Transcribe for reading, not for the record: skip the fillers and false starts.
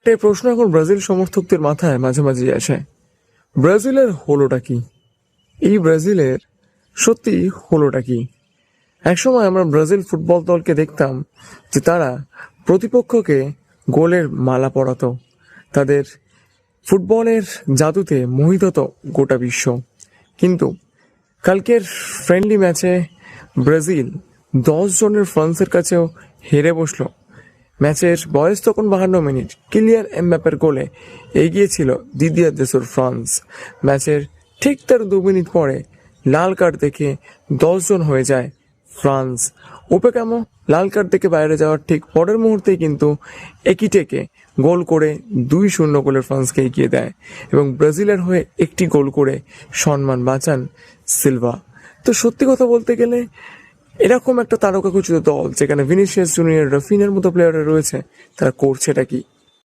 এই প্রশ্ন এখন ব্রাজিল সমর্থকদের মাথায় মাঝে মাঝে আসে, ব্রাজিলের হলোটা কি? এই ব্রাজিলের সত্যি হলোটা কি? একসময় আমরা ব্রাজিল ফুটবল দলকে দেখতাম যে তারা প্রতিপক্ষকে গোলের মালা পরাতো, তাদের ফুটবলের জাদুতে মোহিত হতো গোটা বিশ্ব। কিন্তু কালকের ফ্রেন্ডলি ম্যাচে ব্রাজিল 10 জনের ফ্রান্সের কাছেও হেরে বসলো। ম্যাচের বয়স তখন 52 মিনিট, কিলিয়ান এমবাপ্পের গোলে এগিয়ে ছিল দিদিয়ার দেশের ফ্রান্স। ম্যাচের ঠিক তার 2 মিনিট পরে লাল কার্ড দেখে 10 জন হয়ে যায় ফ্রান্স। ওপেকামো লাল কার্ড দেখে বাইরে যাওয়ার ঠিক পরের মুহূর্তেই কিন্তু একই টেকে গোল করে 2-0 গোলের ফ্রান্সকে এগিয়ে দেয় এবং ব্রাজিলের হয়ে একটি গোল করে সম্মান বাঁচান সিলভা। তো সত্যি কথা বলতে গেলে এরকম একটা তারকাখচিত দল যেখানে ভিনিসিয়াস জুনিয়র, রাফিনার মতো প্লেয়াররা রয়েছে, তারা করছেটা কি?